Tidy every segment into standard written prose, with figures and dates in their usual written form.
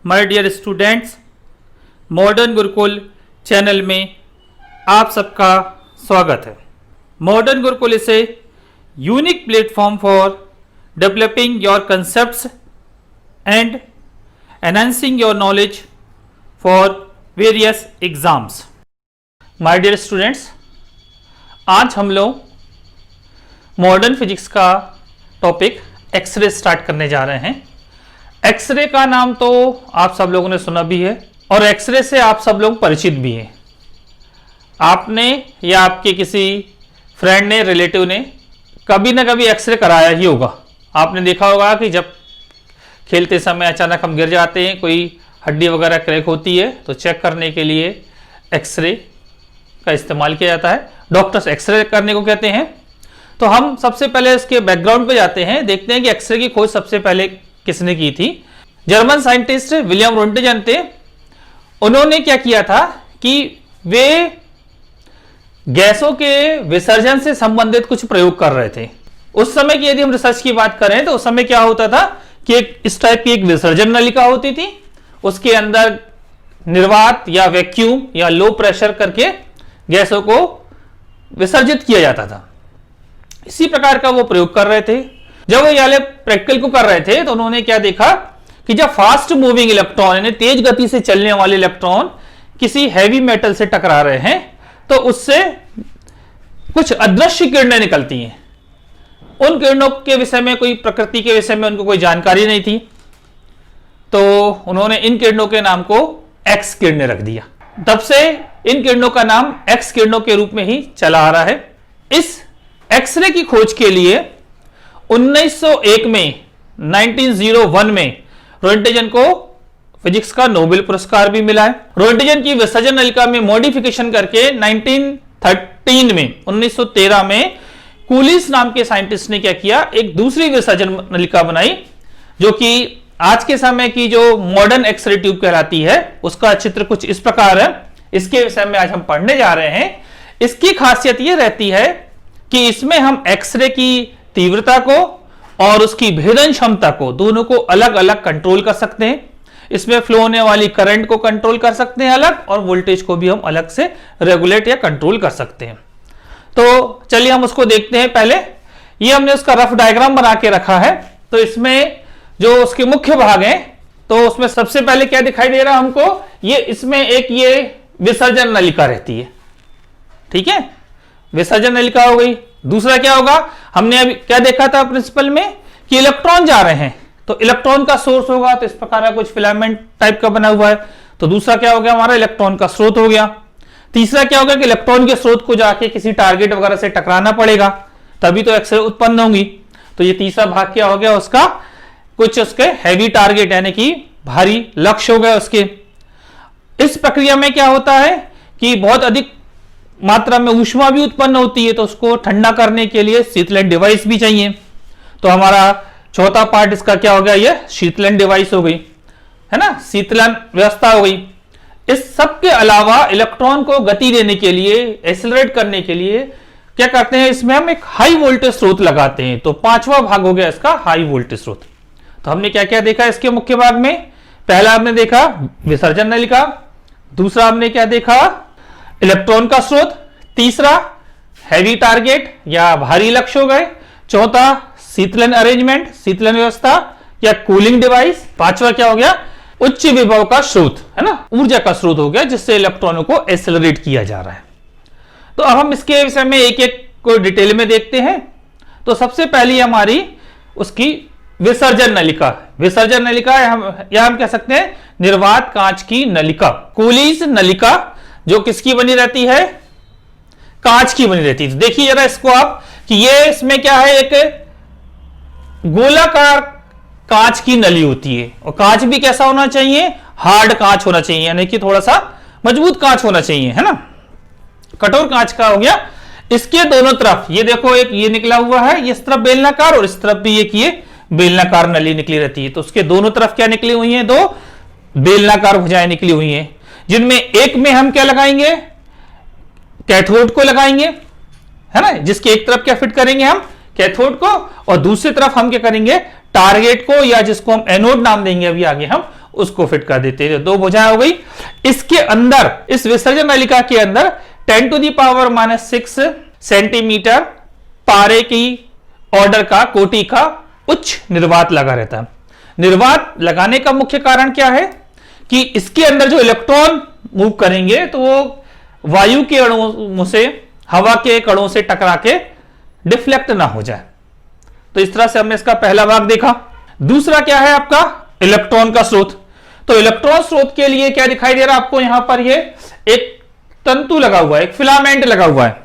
My dear students, modern Gurukul channel में आप सबका स्वागत है। Modern Gurukul is a unique platform for developing your concepts and enhancing your knowledge for various exams. My dear students, आज हम लोग मॉडर्न फिजिक्स का टॉपिक एक्सरे स्टार्ट करने जा रहे हैं। एक्सरे का नाम तो आप सब लोगों ने सुना भी है और एक्सरे से आप सब लोग परिचित भी हैं। आपने या आपके किसी फ्रेंड ने, रिलेटिव ने कभी ना कभी एक्सरे कराया ही होगा। आपने देखा होगा कि जब खेलते समय अचानक हम गिर जाते हैं, कोई हड्डी वगैरह क्रैक होती है, तो चेक करने के लिए एक्सरे का इस्तेमाल किया जाता है। डॉक्टर्स एक्सरे करने को कहते हैं। तो हम सबसे पहले इसके बैकग्राउंड पे जाते हैं, देखते हैं कि एक्सरे की खोज सबसे पहले किसने की थी। जर्मन साइंटिस्ट विलियम रोंटेजन थे। उन्होंने क्या किया था कि वे गैसों के विसर्जन से संबंधित कुछ प्रयोग कर रहे थे। उस समय की यदि हम रिसर्च की बात करें तो उस समय क्या होता था कि इस टाइप की एक विसर्जन नलिका होती थी, उसके अंदर निर्वात या वैक्यूम या लो प्रेशर करके गैसों को विसर्जित किया जाता था। इसी प्रकार का वो प्रयोग कर रहे थे। जब वो ये प्रैक्टिकल को कर रहे थे तो उन्होंने क्या देखा कि जब फास्ट मूविंग इलेक्ट्रॉन यानी तेज गति से चलने वाले इलेक्ट्रॉन किसी हैवी मेटल से टकरा रहे हैं तो उससे कुछ अदृश्य किरणें निकलती हैं। उन किरणों के विषय में, कोई प्रकृति के विषय में उनको कोई जानकारी नहीं थी, तो उन्होंने इन किरणों के नाम को एक्स किरणें रख दिया। तब से इन किरणों का नाम एक्स किरणों के रूप में ही चला आ रहा है। इस एक्सरे की खोज के लिए 1901 में 1901 में रोंटेजन को फिजिक्स का नोबेल पुरस्कार भी मिला है। रोंटेजन की विसर्जन नलिका में मॉडिफिकेशन करके 1913 में कूलिस नाम के साइंटिस्ट ने क्या किया, एक दूसरी विसर्जन नलिका बनाई जो कि आज के समय की जो मॉडर्न एक्सरे ट्यूब कहलाती है उसका चित्र कुछ इस प्रकार है। इसके विषय में आज हम पढ़ने जा रहे हैं। इसकी खासियत यह रहती है कि इसमें हम एक्सरे की तीव्रता को और उसकी भेदन क्षमता को दोनों को अलग अलग कंट्रोल कर सकते हैं। इसमें फ्लो होने वाली करंट को कंट्रोल कर सकते हैं अलग, और वोल्टेज को भी हम अलग से रेगुलेट या कंट्रोल कर सकते हैं। तो चलिए हम उसको देखते हैं। पहले ये हमने उसका रफ डायग्राम बना के रखा है। तो इसमें जो उसके मुख्य भाग हैं, तो उसमें सबसे पहले क्या दिखाई दे रहा है हमको, ये इसमें एक ये विसर्जन नलिका रहती है। ठीक है, विसर्जन नलिका हो गई। दूसरा क्या होगा, हमने अभी क्या देखा था प्रिंसिपल में कि इलेक्ट्रॉन जा रहे हैं, तो इलेक्ट्रॉन का सोर्स होगा, तो इस प्रकार का कुछ फिलामेंट टाइप का बना हुआ है। तो दूसरा क्या हो गया, हमारा इलेक्ट्रॉन का स्रोत हो गया। तीसरा क्या होगा कि इलेक्ट्रॉन के स्रोत को जाके किसी टारगेट वगैरह से टकराना पड़ेगा, तभी तो एक्सरे उत्पन्न होंगी। तो ये तीसरा भाग क्या हो गया उसका, कुछ उसके हैवी टारगेट यानी कि भारी लक्ष्य हो गया उसके। इस प्रक्रिया में क्या होता है कि बहुत अधिक मात्रा में ऊष्मा भी उत्पन्न होती है, तो उसको ठंडा करने के लिए शीतलन डिवाइस भी चाहिए। तो हमारा चौथा पार्ट इसका क्या हो गया, ये शीतलन डिवाइस हो गई, है ना, शीतलन व्यवस्था हो गई। इस सब के अलावा इलेक्ट्रॉन को गति देने के लिए, एक्सेलरेट करने के लिए क्या करते हैं, इसमें हम एक हाई वोल्टेज स्रोत लगाते हैं। तो पांचवा भाग हो गया इसका हाई वोल्टेज स्रोत। तो हमने क्या क्या देखा इसके मुख्य भाग में, पहला हमने देखा विसर्जन नलिका, दूसरा हमने क्या देखा, इलेक्ट्रॉन का स्रोत, तीसरा हैवी टारगेट या भारी लक्ष्य हो गए, चौथा शीतलन अरेंजमेंट, शीतलन व्यवस्था या कूलिंग डिवाइस, पांचवा क्या हो गया, उच्च विभव का स्रोत, है ना, ऊर्जा का स्रोत हो गया जिससे इलेक्ट्रॉनों को एक्सेलरेट किया जा रहा है। तो अब हम इसके विषय में एक एक को डिटेल में देखते हैं। तो सबसे पहली हमारी उसकी विसर्जन नलिका। विसर्जन नलिका हम कह सकते हैं निर्वात कांच की नलिका। कूलिस नलिका जो किसकी बनी रहती है, कांच की बनी रहती है। तो देखिए जरा इसको आप कि ये इसमें क्या है, एक गोलाकार कांच की नली होती है, और कांच भी कैसा होना चाहिए, हार्ड कांच होना चाहिए, यानी कि थोड़ा सा मजबूत कांच होना चाहिए, है ना, कठोर कांच का हो गया। इसके दोनों तरफ ये देखो, एक ये निकला हुआ है, इस तरफ बेलनाकार और इस तरफ भी एक ये बेलनाकार नली निकली रहती है। तो उसके दोनों तरफ क्या निकली हुई है, दो बेलनाकार भुजाएं निकली हुई हैं, जिनमें एक में हम क्या लगाएंगे, कैथोड को लगाएंगे, है ना, जिसके एक तरफ क्या फिट करेंगे हम, कैथोड को, और दूसरी तरफ हम क्या करेंगे, टारगेट को, या जिसको हम एनोड नाम देंगे अभी आगे हम, उसको फिट कर देते हैं। 2 भुजाएं हो गई। इसके अंदर, इस विसर्जन नलिका के अंदर 10⁻⁻6 सेंटीमीटर पारे की ऑर्डर का, कोटि का उच्च निर्वात लगा रहता है। निर्वात लगाने का मुख्य कारण क्या है कि इसके अंदर जो इलेक्ट्रॉन मूव करेंगे तो वो वायु के अणुओं से, हवा के कणों से टकरा के डिफ्लेक्ट ना हो जाए। तो इस तरह से हमने इसका पहला भाग देखा। दूसरा क्या है आपका, इलेक्ट्रॉन का स्रोत। तो इलेक्ट्रॉन स्रोत के लिए क्या दिखाई दे रहा है आपको, यहां पर ये एक तंतु लगा हुआ है, एक फिलामेंट लगा हुआ है।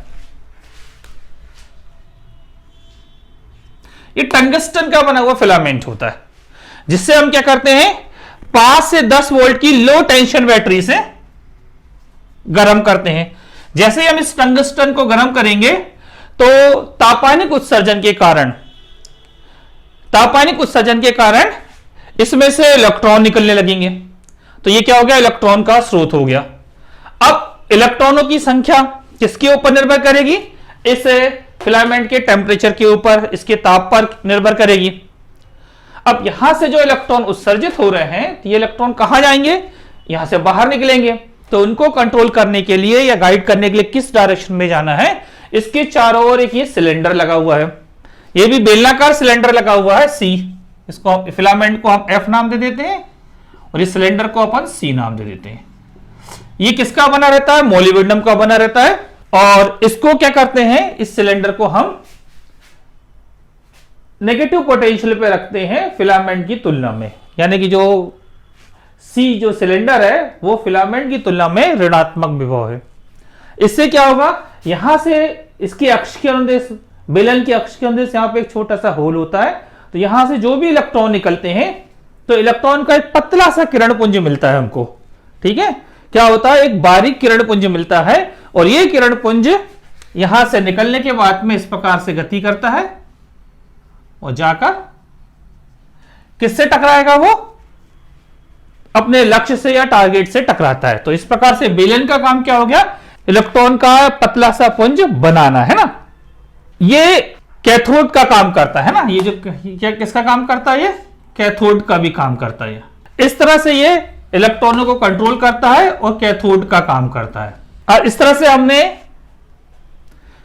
ये टंगस्टन का बना हुआ फिलामेंट होता है, जिससे हम क्या करते हैं, 5 से 10 वोल्ट की लो टेंशन बैटरी से गर्म करते हैं। जैसे ही हम इस टंगस्टन को गर्म करेंगे तो तापानिक उत्सर्जन के कारण इसमें से इलेक्ट्रॉन निकलने लगेंगे। तो ये क्या हो गया, इलेक्ट्रॉन का स्रोत हो गया। अब इलेक्ट्रॉनों की संख्या किसके ऊपर निर्भर करेगी, इस फिलामेंट के टेम्परेचर के ऊपर, इसके ताप पर निर्भर करेगी। अब यहां से जो इलेक्ट्रॉन उत्सर्जित हो रहे हैं, ये इलेक्ट्रॉन कहां जाएंगे, यहां से बाहर निकलेंगे। तो उनको कंट्रोल करने के लिए या गाइड करने के लिए किस डायरेक्शन में जाना है, इसके चारों ओर एक ये सिलेंडर लगा हुआ है। ये भी बेलनाकार सिलेंडर लगा हुआ है, सी। इसको फिलामेंट को हम एफ नाम दे देते हैं और इस सिलेंडर को अपन सी नाम दे देते हैं। ये किसका बना रहता है, मोलिब्डेनम का बना रहता है। और इसको क्या करते हैं, इस सिलेंडर को हम नेगेटिव पोटेंशियल पे रखते हैं फिलामेंट की तुलना में, यानी कि जो सी जो सिलेंडर है वो फिलामेंट की तुलना में ऋणात्मक विभव है। इससे क्या होगा, यहां से इसके अक्ष के अनुदेश, बेलन के अक्ष के अनुदेश, यहां पे एक छोटा सा होल होता है। तो यहां से जो भी इलेक्ट्रॉन निकलते हैं तो इलेक्ट्रॉन का एक पतला सा किरण पुंज मिलता है हमको। ठीक है, क्या होता है, एक बारीक किरण पुंज मिलता है और ये किरण पुंज यहां से निकलने के बाद में इस प्रकार से गति करता है और जाकर किससे टकराएगा, वो अपने लक्ष्य से या टारगेट से टकराता है। तो इस प्रकार से बेलन का काम क्या हो गया, इलेक्ट्रॉन का पतला सा पुंज बनाना, है ना। ये कैथोड का काम करता है ना, ये जो क्या किसका काम करता है, ये कैथोड का भी काम करता है। इस तरह से ये इलेक्ट्रॉनों को कंट्रोल करता है और कैथोड का काम करता है। और इस तरह से हमने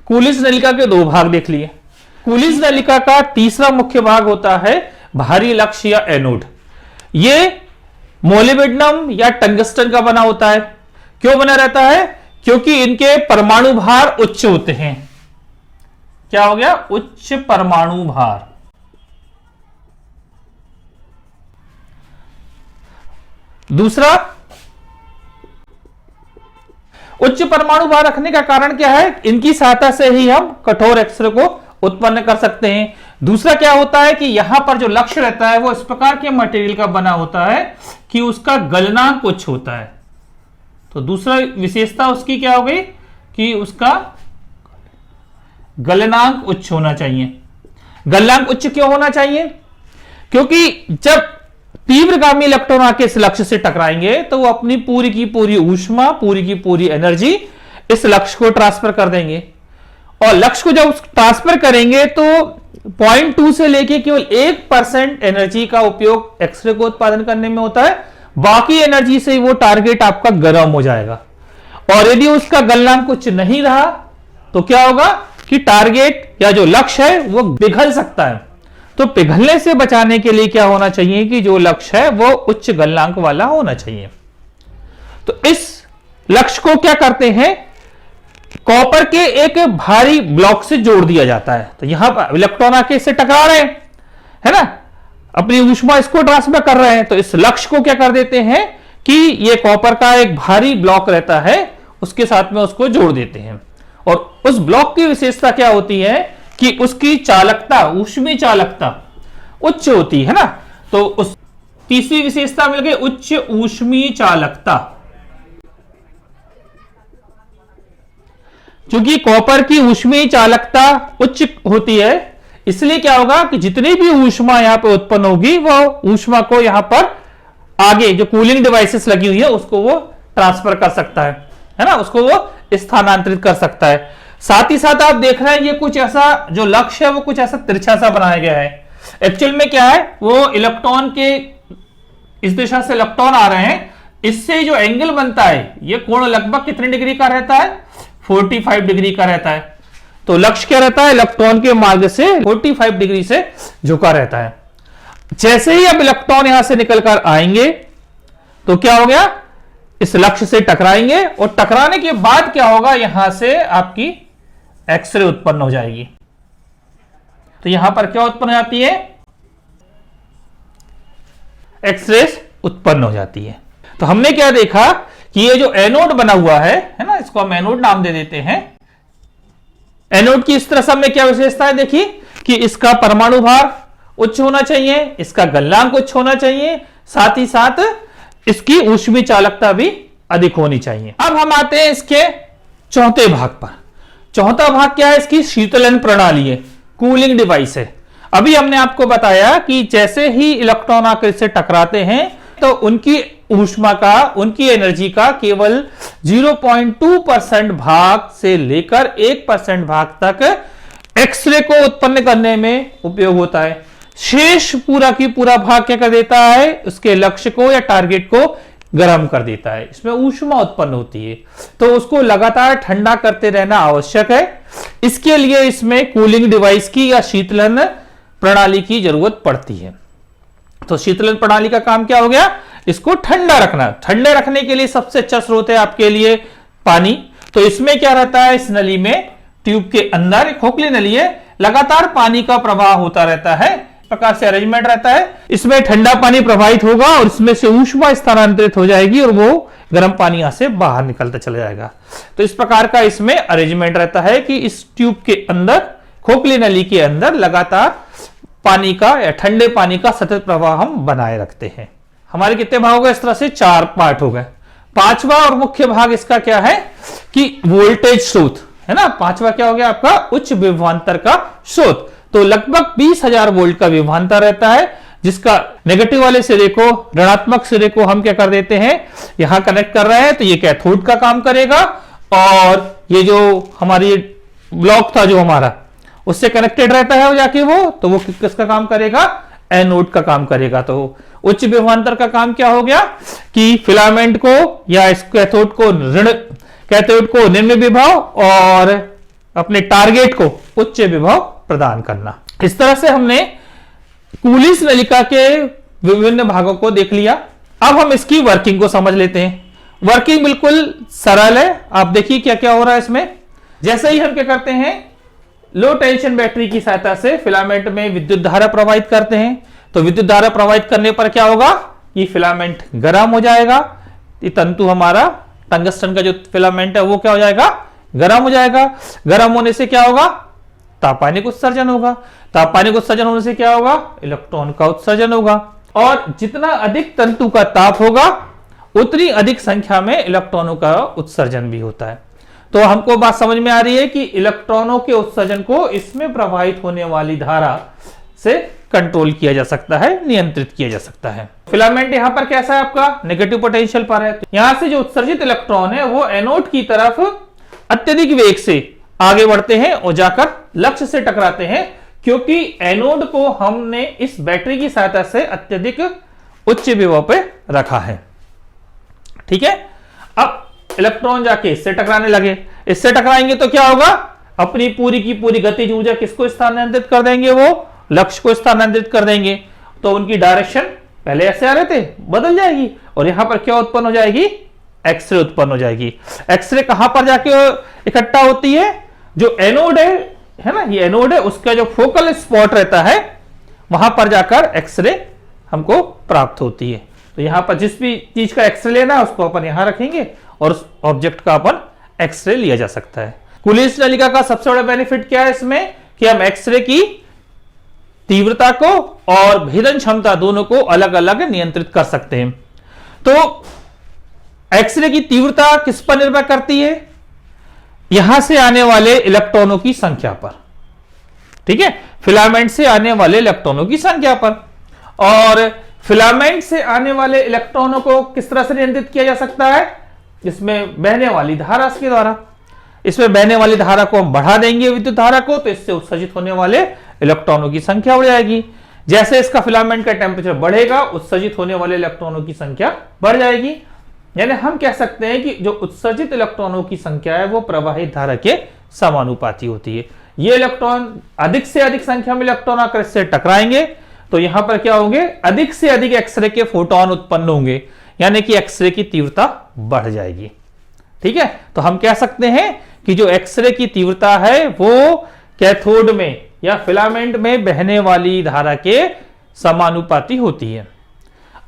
कूलिंज नलिका के 2 भाग देख लिए। कूलिंज नलिका का तीसरा मुख्य भाग होता है भारी लक्ष्य या एनोड। ये मोलिब्डेनम या टंगस्टन का बना होता है। क्यों बना रहता है, क्योंकि इनके परमाणु भार उच्च होते हैं। क्या हो गया, उच्च परमाणु भार। दूसरा, उच्च परमाणु भार रखने का कारण क्या है, इनकी सहायता से ही हम कठोर एक्सरे को उत्पन्न कर सकते हैं। दूसरा क्या होता है कि यहां पर जो लक्ष्य रहता है वो इस प्रकार के मटेरियल का बना होता है कि उसका गलनांक उच्च होता है। तो दूसरा विशेषता उसकी क्या हो गई कि उसका गलनांक उच्च होना चाहिए। गलनांक उच्च क्यों होना चाहिए, क्योंकि जब तीव्रगामी इलेक्ट्रॉन आके इस लक्ष्य से टकराएंगे तो वो अपनी पूरी की पूरी ऊष्मा, पूरी की पूरी एनर्जी इस लक्ष्य को ट्रांसफर कर देंगे। और लक्ष्य को जब ट्रांसफर करेंगे तो 0.2 से लेके केवल 1% एनर्जी का उपयोग एक्सरे को उत्पादन करने में होता है। बाकी एनर्जी से वो टारगेट आपका गर्म हो जाएगा। और यदि उसका गलनांक कुछ नहीं रहा तो क्या होगा कि टारगेट या जो लक्ष्य है वो पिघल सकता है। तो पिघलने से बचाने के लिए क्या होना चाहिए कि जो लक्ष्य है वो उच्च गलनांक वाला होना चाहिए। तो इस लक्ष्य को क्या करते हैं, कॉपर के एक भारी ब्लॉक से जोड़ दिया जाता है। तो यहां पर इलेक्ट्रॉन आके इससे टकरा रहे हैं, है ना, अपनी ऊष्मा इसको ट्रांसफर कर रहे हैं। तो इस लक्ष्य को क्या कर देते हैं कि ये कॉपर का एक भारी ब्लॉक रहता है, उसके साथ में उसको जोड़ देते हैं। और उस ब्लॉक की विशेषता क्या होती है कि उसकी चालकता, ऊष्मीय चालकता उच्च होती है ना। तो उस तीसरी विशेषता मिल गई उच्च ऊष्मीय चालकता। क्योंकि कॉपर की ऊष्मीय चालकता उच्च होती है, इसलिए क्या होगा कि जितनी भी ऊष्मा यहां पर उत्पन्न होगी वो ऊष्मा को यहां पर आगे जो कूलिंग डिवाइसेस लगी हुई है उसको वो ट्रांसफर कर सकता है ना, उसको वो स्थानांतरित कर सकता है। साथ ही साथ आप देख रहे हैं ये कुछ ऐसा जो लक्ष्य है वो कुछ ऐसा तिरछा सा बनाया गया है। एक्चुअल में क्या है, वो इलेक्ट्रॉन के इस दिशा से इलेक्ट्रॉन आ रहे हैं, इससे जो एंगल बनता है ये कोण लगभग कितने डिग्री का रहता है? 45 डिग्री का रहता है। तो लक्ष्य क्या रहता है? इलेक्ट्रॉन के मार्ग से 45 डिग्री से झुका रहता है। जैसे ही अब इलेक्ट्रॉन यहां से निकलकर आएंगे तो क्या हो गया? इस लक्ष्य से टकराएंगे और टकराने के बाद क्या होगा? यहां से आपकी एक्सरे उत्पन्न हो जाएगी। तो यहां पर क्या उत्पन्न हो जाती है? एक्सरे उत्पन्न हो जाती है। तो हमने क्या देखा कि ये जो एनोड बना हुआ है ना, इसको हम एनोड नाम दे देते हैं। एनोड की इस तरह से हमने क्या विशेषता है देखी कि इसका परमाणु भार उच्च होना चाहिए, इसका गलनांक उच्च होना चाहिए, साथ ही साथ इसकी ऊष्मीय चालकता भी अधिक होनी चाहिए। अब हम आते हैं इसके चौथे भाग पर। चौथा भाग क्या है? इसकी शीतलन प्रणाली है, कूलिंग डिवाइस है। अभी हमने आपको बताया कि जैसे ही इलेक्ट्रॉन आकर इससे टकराते हैं तो उनकी ऊष्मा का, उनकी एनर्जी का केवल 0.2% भाग से लेकर 1% भाग तक एक्सरे को उत्पन्न करने में उपयोग होता है। शेष पूरा की पूरा भाग क्या कर देता है? उसके लक्ष्य को या टारगेट को गर्म कर देता है। इसमें ऊष्मा उत्पन्न होती है, तो उसको लगातार ठंडा करते रहना आवश्यक है। इसके लिए इसमें कूलिंग डिवाइस की या शीतलन प्रणाली की जरूरत पड़ती है। तो शीतलन प्रणाली का काम क्या हो गया? इसको ठंडा रखना। ठंडे रखने के लिए सबसे अच्छा स्रोत है आपके लिए पानी। तो इसमें क्या रहता है? इस नली में, ट्यूब के अंदर एक खोखली नली है, लगातार पानी का प्रवाह होता रहता है। इस प्रकार से अरेंजमेंट रहता है। इसमें ठंडा पानी प्रवाहित होगा और इसमें से ऊष्मा स्थानांतरित हो जाएगी और वो गर्म पानी यहां से बाहर निकलता चला जाएगा। तो इस प्रकार का इसमें अरेंजमेंट रहता है कि इस ट्यूब के अंदर, खोखली नली के अंदर लगातार पानी का या ठंडे पानी का सतत प्रवाह हम बनाए रखते हैं। हमारे कितने भाग हो गए? इस तरह से 4 पार्ट हो गए। पांचवा और मुख्य भाग इसका क्या है कि वोल्टेज स्रोत है ना। पांचवा क्या हो गया आपका? उच्च विभवांतर का स्रोत। तो लगभग 20,000 वोल्ट का विभवांतर रहता है, जिसका नेगेटिव वाले सिरे को, ऋणात्मक सिरे को हम क्या कर देते हैं? यहां कनेक्ट कर रहे हैं तो ये कैथोड का काम करेगा, और ये जो हमारी ब्लॉक था जो हमारा, उससे कनेक्टेड रहता है वो जाके तो वो किसका काम करेगा? एनोड का काम करेगा। तो उच्च विभवांतर का काम क्या हो गया कि फिलामेंट को या इस कैथोड को निम्न विभव और अपने टारगेट को उच्च विभव प्रदान करना। इस तरह से हमने कूलिंग नलिका के विभिन्न भागों को देख लिया। अब हम इसकी वर्किंग को समझ लेते हैं। वर्किंग बिल्कुल सरल है। आप देखिए क्या क्या हो रहा है इसमें। जैसे ही हम क्या करते हैं, लो टेंशन बैटरी की सहायता से फिलामेंट में विद्युत धारा प्रवाहित करते हैं, तो विद्युत धारा प्रवाहित करने पर क्या होगा? ये फिलामेंट गर्म हो जाएगा। ये तंतु हमारा टंगस्टन का जो फिलामेंट है वो क्या हो जाएगा? गर्म हो जाएगा। गर्म होने से क्या होगा? तापानिक उत्सर्जन होगा। तापानिक उत्सर्जन होने से क्या होगा? इलेक्ट्रॉन का उत्सर्जन होगा। और जितना अधिक तंतु का ताप होगा उतनी अधिक संख्या में इलेक्ट्रॉनों का उत्सर्जन भी होता है। तो हमको बात समझ में आ रही है कि इलेक्ट्रॉनों के उत्सर्जन को इसमें प्रवाहित होने वाली धारा से कंट्रोल किया जा सकता है, नियंत्रित किया जा सकता है। फिलामेंट यहां पर कैसा है आपका? नेगेटिव पोटेंशियल पर है। तो यहां से जो उत्सर्जित इलेक्ट्रॉन है वो एनोड की तरफ अत्यधिक वेग से आगे बढ़ते हैं और जाकर लक्ष्य से टकराते हैं, क्योंकि एनोड को हमने इस बैटरी की सहायता से अत्यधिक उच्च विभव पे रखा है। ठीक है। अब इलेक्ट्रॉन जाके इससे टकराने लगे। इससे टकराएंगे तो क्या होगा? अपनी पूरी की पूरी गतिज ऊर्जा किसको स्थानांतरित कर देंगे? वो लक्ष्य को स्थानांतरित कर देंगे। तो उनकी डायरेक्शन पहले ऐसे आ रहे थे, बदल जाएगी और यहां पर क्या उत्पन्न हो जाएगी? एक्सरे उत्पन्न हो जाएगी। एक्सरे कहां पर जाके इकट्ठा होती है? जो एनोड है ना, ये एनोड है, उसका जो फोकल स्पॉट रहता है वहां पर जाकर एक्सरे हमको प्राप्त होती है। तो यहां पर जिस भी चीज का एक्सरे लेना है उसको अपन यहां रखेंगे और उस ऑब्जेक्ट का अपन एक्सरे लिया जा सकता है। कूलिंग नलिका का सबसे बड़ा बेनिफिट क्या है इसमें कि हम एक्सरे की तीव्रता को और भेदन क्षमता दोनों को अलग अलग नियंत्रित कर सकते हैं। तो एक्सरे की तीव्रता किस पर निर्भर करती है? यहां से आने वाले इलेक्ट्रॉनों की संख्या पर। ठीक है, फिलामेंट से आने वाले इलेक्ट्रॉनों की संख्या पर। और फिलामेंट से आने वाले इलेक्ट्रॉनों को किस तरह से नियंत्रित किया जा सकता है? इसमें बहने वाली धारा के द्वारा। इसमें बहने वाली धारा को हम बढ़ा देंगे विद्युत धारा को, तो इससे उत्सर्जित होने वाले इलेक्ट्रॉनों की संख्या बढ़ जाएगी। जैसे इसका फिलामेंट का टेम्परेचर बढ़ेगा, उत्सर्जित होने वाले इलेक्ट्रॉनों की संख्या बढ़ जाएगी। यानी हम कह सकते हैं कि जो उत्सर्जित इलेक्ट्रॉनों की संख्या है वो प्रवाहित धारा के समानुपाती होती है। ये इलेक्ट्रॉन अधिक से अधिक संख्या में इलेक्ट्रॉन आकर इससे टकराएंगे तो यहां पर क्या होंगे, अधिक से अधिक एक्सरे के फोटोन उत्पन्न होंगे, यानी कि एक्सरे की तीव्रता बढ़ जाएगी। ठीक है, तो हम कह सकते हैं कि जो एक्सरे की तीव्रता है वो कैथोड में या फिलामेंट में बहने वाली धारा के समानुपाती होती है।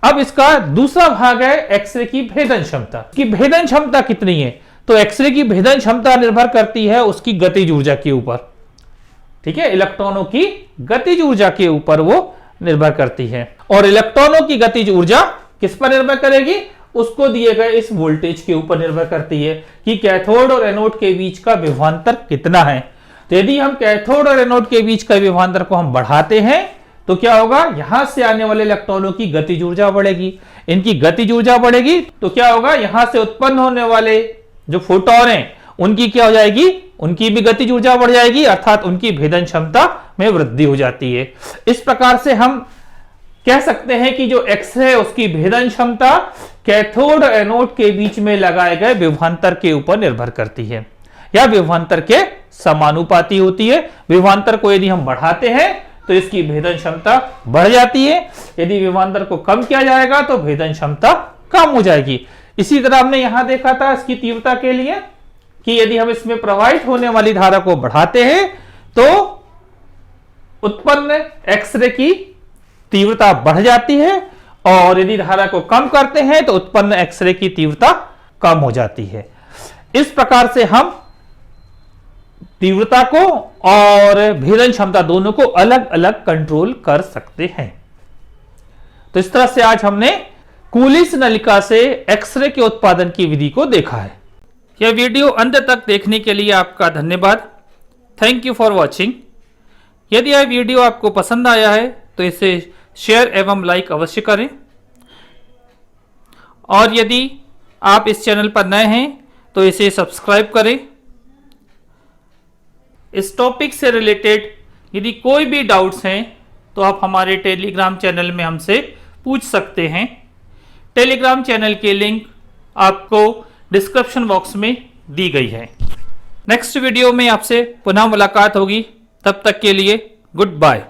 अब इसका दूसरा भाग है एक्सरे की भेदन क्षमता। की भेदन क्षमता कितनी है? तो एक्सरे की भेदन क्षमता निर्भर करती है उसकी गतिज ऊर्जा के ऊपर। ठीक है, इलेक्ट्रॉनों की गतिज ऊर्जा के ऊपर वो निर्भर करती है। और इलेक्ट्रॉनों की गतिज ऊर्जा किस पर निर्भर करेगी? उसको दिए गए इस वोल्टेज के ऊपर निर्भर करती है कि कैथोड और एनोड के बीच का विभवांतर कितना है। तो यदि हम कैथोड और एनोड के बीच का विभवांतर को हम बढ़ाते हैं तो क्या होगा, यहां से आने वाले इलेक्ट्रॉनों की गतिज ऊर्जा बढ़ेगी। इनकी गतिज ऊर्जा बढ़ेगी तो क्या होगा, यहां से उत्पन्न होने वाले जो फोटोन हैं उनकी क्या हो जाएगी, उनकी भी गतिज ऊर्जा बढ़ जाएगी, अर्थात उनकी भेदन क्षमता में वृद्धि हो जाती है। इस प्रकार से हम कह सकते हैं कि जो एक्सरे है उसकी भेदन क्षमता कैथोड और एनोड के बीच में लगाए गए विभवांतर के ऊपर निर्भर करती है या विभवांतर के समानुपाती होती है। विभवांतर को यदि हम बढ़ाते हैं तो इसकी भेदन क्षमता बढ़ जाती है, यदि विभवांतर को कम किया जाएगा तो भेदन क्षमता कम हो जाएगी। इसी तरह हमने यहां देखा था इसकी तीव्रता के लिए कि यदि हम इसमें प्रवाहित होने वाली धारा को बढ़ाते हैं तो उत्पन्न एक्सरे की तीव्रता बढ़ जाती है और यदि धारा को कम करते हैं तो उत्पन्न एक्सरे की तीव्रता कम हो जाती है। इस प्रकार से हम तीव्रता को और भेदन क्षमता दोनों को अलग अलग कंट्रोल कर सकते हैं। तो इस तरह से आज हमने कूलिस नलिका से एक्सरे के उत्पादन की विधि को देखा है। यह वीडियो अंत तक देखने के लिए आपका धन्यवाद। Thank you for watching. यदि यह वीडियो आपको पसंद आया है तो इसे शेयर एवं लाइक अवश्य करें और यदि आप इस चैनल पर नए हैं तो इसे सब्सक्राइब करें। इस टॉपिक से रिलेटेड यदि कोई भी डाउट्स हैं तो आप हमारे टेलीग्राम चैनल में हमसे पूछ सकते हैं। टेलीग्राम चैनल की लिंक आपको डिस्क्रिप्शन बॉक्स में दी गई है। नेक्स्ट वीडियो में आपसे पुनः मुलाकात होगी, तब तक के लिए गुड बाय।